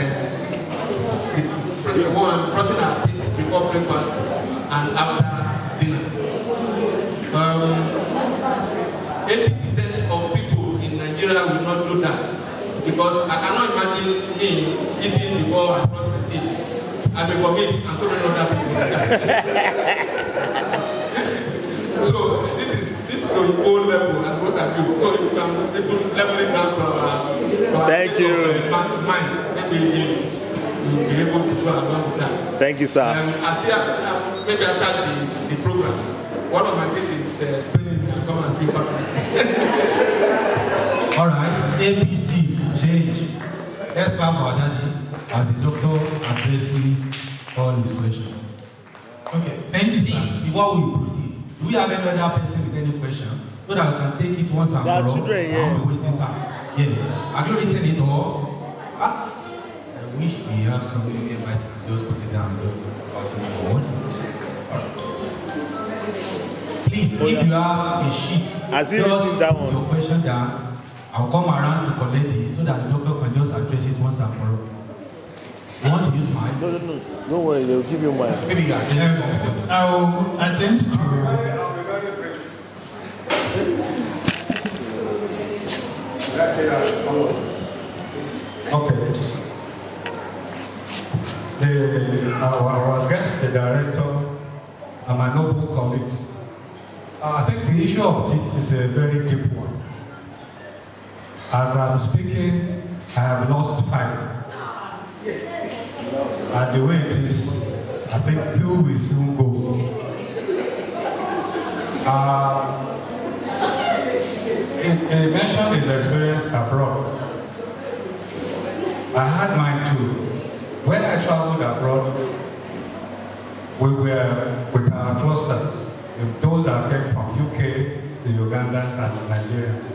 brushing our teeth before breakfast and after dinner. 80% of people in Nigeria will not do that, because I cannot imagine me eating before I brush my teeth. I may commit, and so many other people. So this is a whole level, and what have you. So you can people level it down to our Thank you. Minds. Maybe you'll be able to go along with that. Thank you, sir. I see. Maybe after the program, one of my kids is training me and come and speak personally. All right, ABC change. Let's clap for Daddy as the doctor addresses all his questions. Okay, thank you, sir. Please, before we proceed, do we have any other person with any question? So that we can take it once and for all. Children, yeah. I won't be wasting time. Yes. Have you written it all? I wish we have something here, but just put it down, just pass it forward. Please, if you have a sheet, just put your question down. I'll come around to collect it so that the doctor can just address it once and for all. You want to use mine? No. Don't worry, they'll give you mine. Maybe you are doing this one. I'll attend to the director, and my noble colleagues. I think the issue of teeth is a very deep one. As I'm speaking, I have lost 5. And the way it is, I think 2 will soon go. He mentioned his experience abroad. I had mine too. When I traveled abroad, we were with our cluster, those that came from UK, the Ugandans and the Nigerians.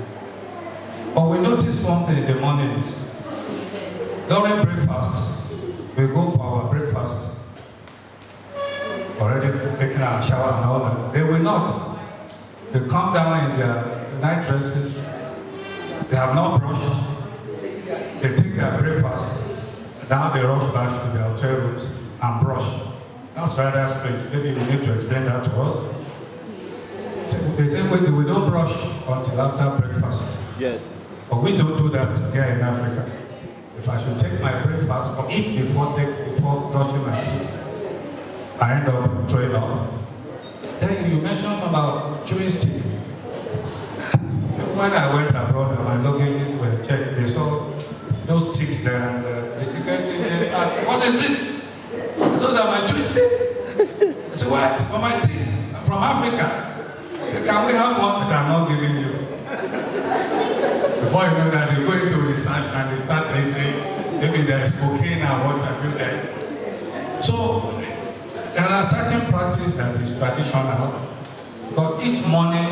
But we noticed one thing in the mornings. During breakfast, we go for our breakfast, already taking our shower and all that. They will not. They come down in their night dresses, they have not brushed, they take their breakfast, now they rush back to their hotel rooms and brush. That's rather strange. Maybe you need to explain that to us. They say we don't brush until after breakfast. Yes. But we don't do that here in Africa. If I should take my breakfast or eat before brushing my teeth, I end up throwing up. Then you mentioned about chewing stick. When I went abroad and my luggages were checked, they saw those sticks there and the security agents asked, "What is this?" "Those are my chewing sticks." I said, "What? For my teeth? I'm from Africa. Can we have one?" I said, "I'm not giving you." Before you know that, they go into research and they start saying, maybe there's cocaine and what have you there. So, there are certain practices that is traditional, because each morning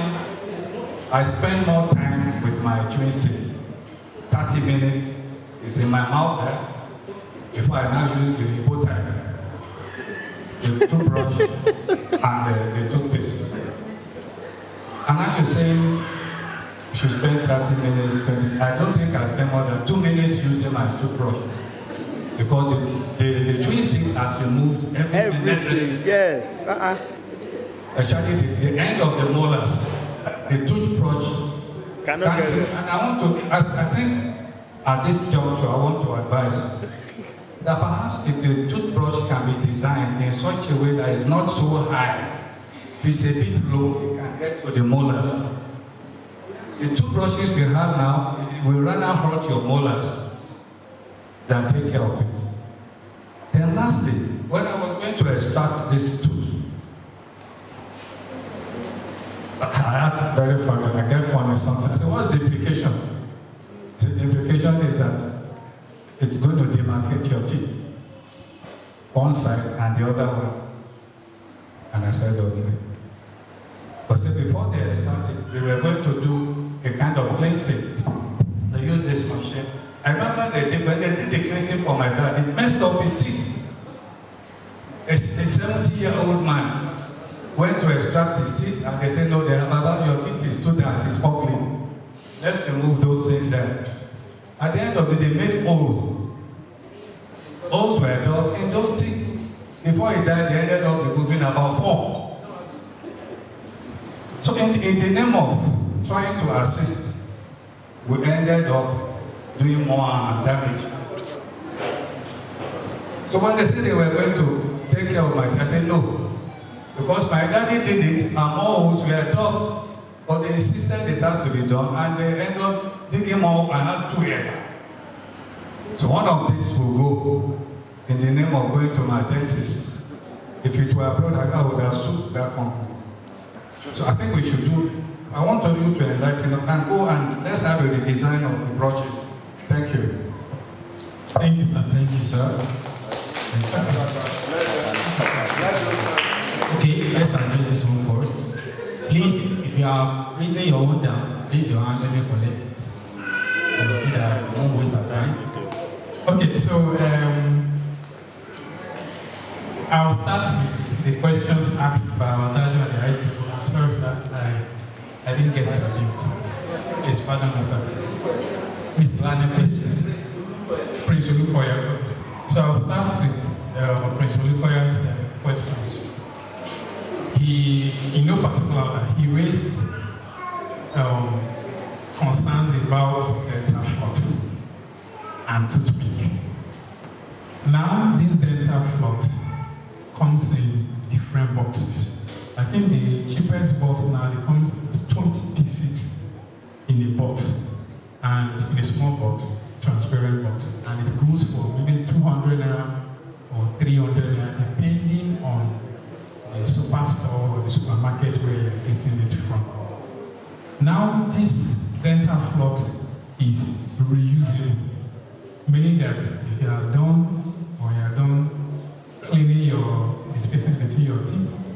I spend more time with my chewing stick. 30 minutes is in my mouth there before I now use the Igbo time, the toothbrush and the toothpaste. And now you're saying you should spend 30 minutes. I don't think I spend more than 2 minutes using my toothbrush, because the chewing stick has removed everything. Yes. Actually, the end of the molars, the toothbrush Cannot get it. And I think at this juncture, I want to advise that perhaps if the toothbrush can be designed in such a way that it's not so high, if it's a bit low, it can get to the molars. The toothbrushes we have now will rather hurt your molars than take care of it. Then lastly, when I was going to extract this tooth, I asked very funny, I get funny sometimes. I said, "What's the implication?" So the implication is that it's going to demarcate your teeth, one side and the other one. And I said, "Okay." But see, before they extract it, they were going to do a kind of cleansing. They used this machine. I remember when they did the cleansing for my dad, it messed up his teeth. A 70-year-old man went to extract his teeth, and they said, "No, Baba, your teeth is too dark, it's ugly. Let's remove those things there." At the end of the day, they made holes. Holes were dug in those teeth. Before he died, they ended up removing about 4. So in the name of trying to assist, we ended up doing more damage. So when they said they were going to take care of my teeth, I said, "No. Because my daddy did it, and more holes were dug, but they insisted it has to be done, and they ended up digging more and had 2 here." So one of these will go in the name of going to my dentist. If it were abroad, I would have sued that company. So I think we should do, I want you to enlighten us and go and let's have a redesign of the brushes. Thank you. Thank you, sir. Thank you, sir. Okay, let's address this one first. Please, if you have written your own down, raise your hand, let me collect it. So that we won't waste our time. Okay, so I'll start with the questions asked by our Dadu and the right people. I'm sorry, sir, I didn't get your names. Yes, pardon me, sir. Miss Lana, Prince Olukoya. So I'll start with Prince Olukoya's questions. He, in no particular order, he raised concerns about dental floss and toothpick. Now, these dental floss comes in different boxes. I think the cheapest box now, it comes 20 pieces in a box, and in a small box, transparent box, and it goes for maybe 200 naira or 300 naira, depending on the superstore or the supermarket where you're getting it from. Now, this dental floss is reusable, meaning that if you are done or you are done cleaning the spaces between your teeth,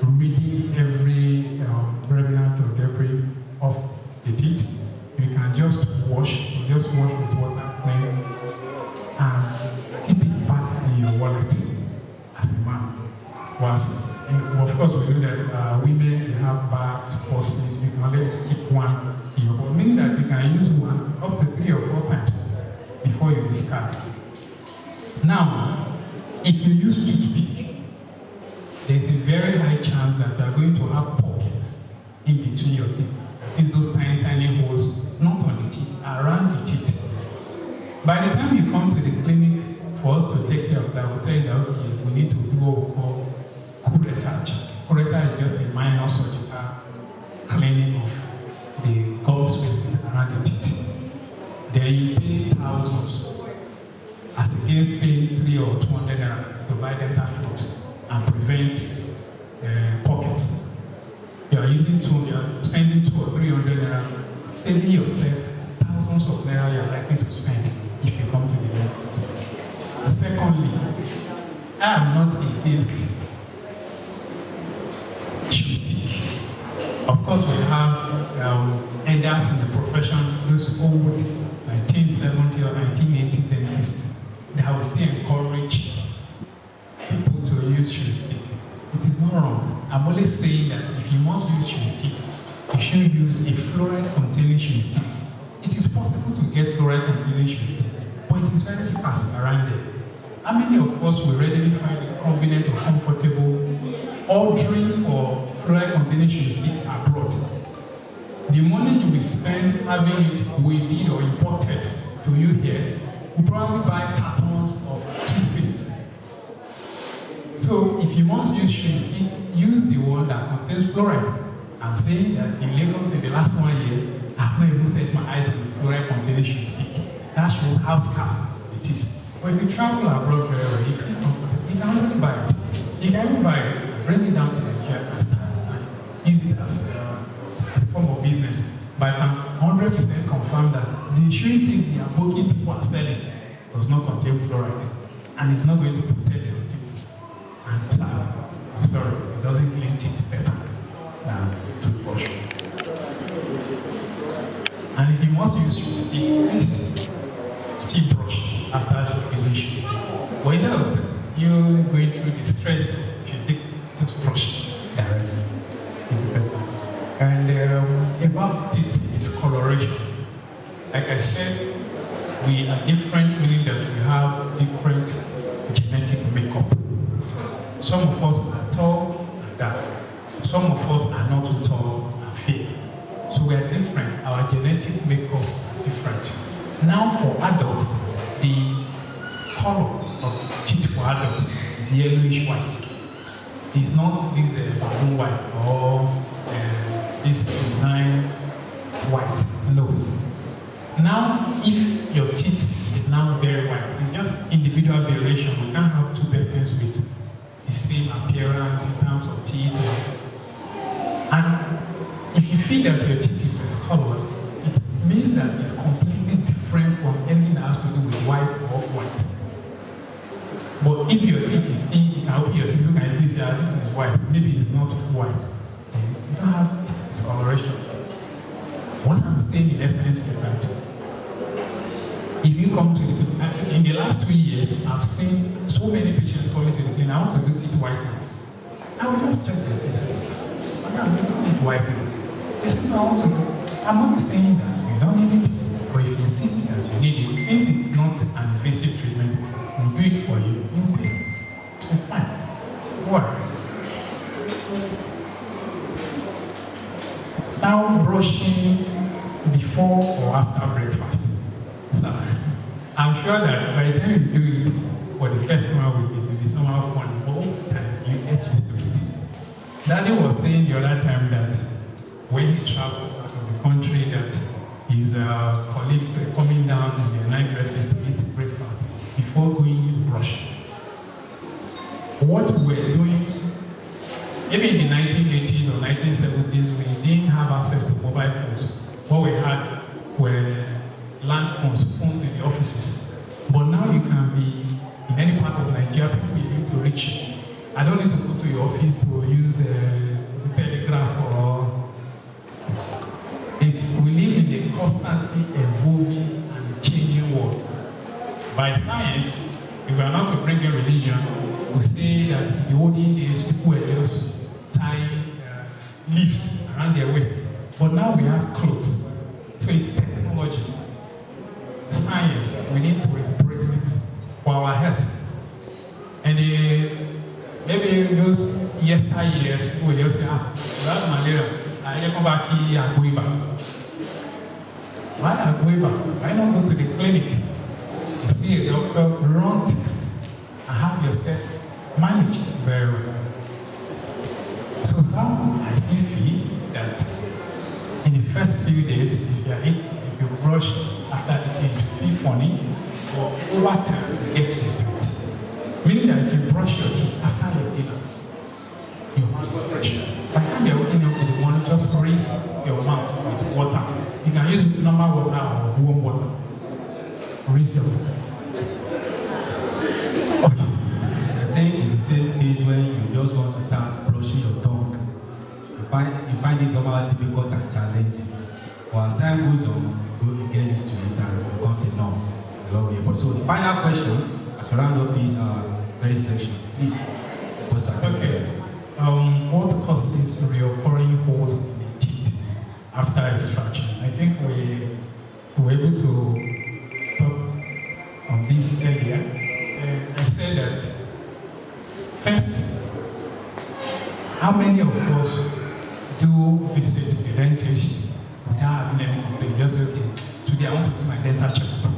removing every remnant or debris off the teeth, you can just wash with water, clean, and keep it back in your wallet as a man. Of course, we know that women have bags, purses, you can always keep one in your wallet, meaning that you can use one up to 3 or 4 times before you discard. Now, if you use toothpick, there's a very high chance that you are going to have pockets in between your teeth. That is those tiny, tiny holes, not on the teeth, around the teeth. By the time you come to the clinic for us to take care of that, we'll tell you that, okay, we need to do what we call curettage. Curettage is just a minor surgical cleaning of the gum spaces around the teeth. Then you pay thousands as against paying 300 or 200 naira to buy dental floss and prevent pockets. You are spending 200 or 300 naira, saving yourself thousands of naira you are likely to spend if you come to the dentist. Secondly, I am not against chopstick. Of course, we have elders in the profession, those old 1970 or 1980 dentists that will still encourage people to use chopstick. It is not wrong. I'm only saying that if you must use chopstick, you should use a fluoride-containing chopstick. It is possible to get fluoride-containing chopstick, but it is very scarce around there. How many of us will readily find it convenient or comfortable ordering for fluoride-containing chopstick abroad? The money you will spend having it weighed or imported to you here, you probably buy cartons of toothpaste. So if you must use chopstick, use the one that contains fluoride. I'm saying that in Lagos in the last 1 year, I've not even set my eyes on the fluoride-containing chopstick. That shows how scarce it is. But if you travel abroad very well, you feel comfortable, you can only buy it. You can even buy it, bring it down to Nigeria and start and use it as a form of business. But I can 100% confirm that the chopstick the Aboki people are selling does not contain fluoride, and it's not going to protect your teeth. And I'm sorry, it doesn't clean teeth better than toothbrush. And if you must use chopstick, please still brush after using chopstick. But instead of you going through the stress of chopstick, just brush directly. It's better. And about teeth is coloration. Like I said, we are different, meaning that we have different genetic makeup. Some of us are tall and dark. Some of us are not too tall and fair. So we are different. Our genetic makeup is different. Now for adults, the color of teeth for adults is yellowish white. It's not this balloon white or this design white. No. Now, if your teeth is now very white, it's just individual variation. We can't have two persons with the same appearance in terms of teeth. And if you feel that your teeth is discolored, it means that it's completely different from anything that has to do with white or off-white. But if your teeth is thin, you can open your teeth, look and see, this is white, maybe it's not white. Then you don't have teeth discoloration. What I'm saying in essence is that if you come to the in the last 2 years, I've seen so many patients coming to the clinic. I want to do teeth whitening. I will just check their teeth. I don't need whitening. They say, no, I want to do. I'm only saying that you don't need it, but if you insist that you need it, since it's not an invasive treatment, we'll do it for you. You pay. So fine. Why? Now brushing before or after breakfast. So I'm sure that by the time you do it, for the first time it will be somehow fun. But over time, you get used to it. Daddy was saying the other time that when he traveled out of the country, that his colleagues were coming down in their night dresses to eat breakfast before going to brush. What we were doing, maybe in the 1980s or 1970s, we didn't have access to mobile phones. What we had were land phones in the offices. But now you can be in any part of Nigeria, people you need to reach. I don't need to go to your office to use the telegraph or... we live in a constantly evolving and changing world. By science, if we are not to bring in religion, we say that in the olden days, people were just tying leaves around their waist. But now we have clothes. So it's technology. Science, we need to embrace it for our health. And maybe those yesteryears, people will just say, you have malaria, I come back here and go back. Why Aguiba? Why not go to the clinic to see a doctor, run tests, and have yourself managed very well? So some I still feel that in the first few days, if you brush after eating, you feel funny, or over time, you get used to it. Meaning that if you brush your teeth after your dinner, your mouth is fresh. By the time you're waking up with the one, just rinse your mouth with water. You can use normal water or warm water. Rinse your mouth. Okay. I think it's the same case when you just want to start brushing your tongue. You find it somehow difficult and challenging. But as time goes on, you get used to it and it becomes a norm. So the final question, as we round up this very section, please. Okay. What causes reoccurring holes in the teeth after extraction? I think we were able to talk on this earlier. I said that first, how many of us do visit the dentist without having any complaint? Just okay, today I want to do my dental checkup.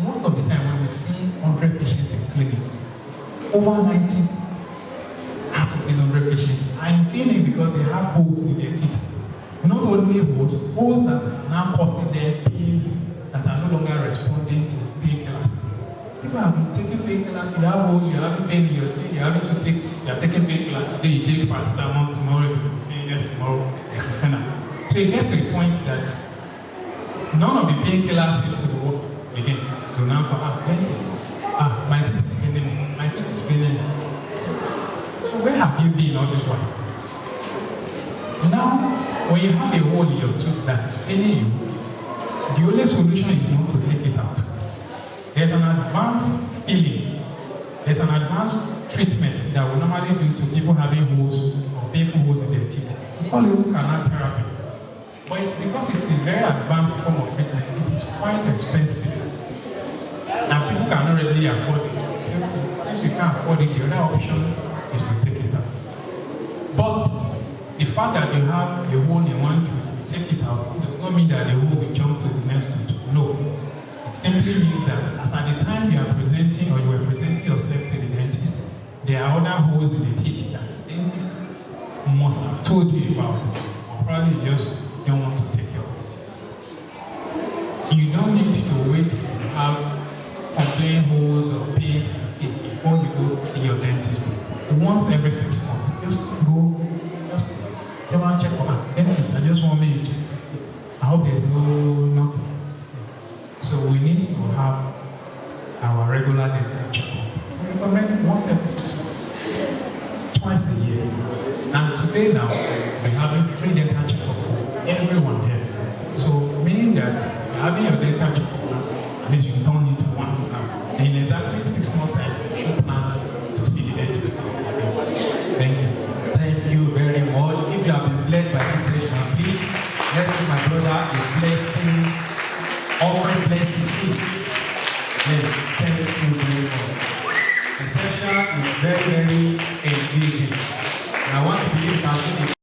Most of the time when we see 100 patients in clinic, over 90 out of these 100 patients are in clinic because they have holes in their teeth. Not only holes that are now causing them pains that are no longer responding to painkillers. People have been taking painkillers, you have holes, you're having pain in your teeth, you're taking painkillers today, you take paracetamol tomorrow, you finish tomorrow, So it gets to the point that none of the painkillers seem to work again. So now, dentist, my teeth is paining me, my teeth is paining me. So where have you been all this while? Now, when you have a hole in your tooth that is paining you, the only solution is not to take it out. There's an advanced healing. There's an advanced treatment that we normally do to people having holes or painful holes in their teeth. We call it canal therapy. But because it's a very advanced form of treatment, it is quite expensive. And people cannot really afford it. So since you can't afford it, the other option is to take it out. But the fact that you have a hole in one tooth, you take it out, does not mean that the hole will jump to the next tooth. No. It simply means that as at the time you are presenting or you were presenting yourself to the dentist, there are other holes in the teeth that the dentist must have told you about, or probably you just don't want to take care of it. You don't need to wait to have complaint holes or pain in the teeth before you go see your dentist. Once every 6 months, just go, just check up. Dentist, I just want me to check. I hope there's nothing. So we need to have our regular dental checkup. We recommend once every 6 months, twice a year. And today now, we're having free dental checkup for everyone here. So meaning that you're having your dental checkup now, at least you don't need to once now. In exactly 6 months time, you should plan to see the dentist. Thank you. Thank you very much. If you have been blessed by this session, please let's give my brother a blessing, offering blessing, please. Yes, thank you very much. The session is very, very engaging. And I want to believe that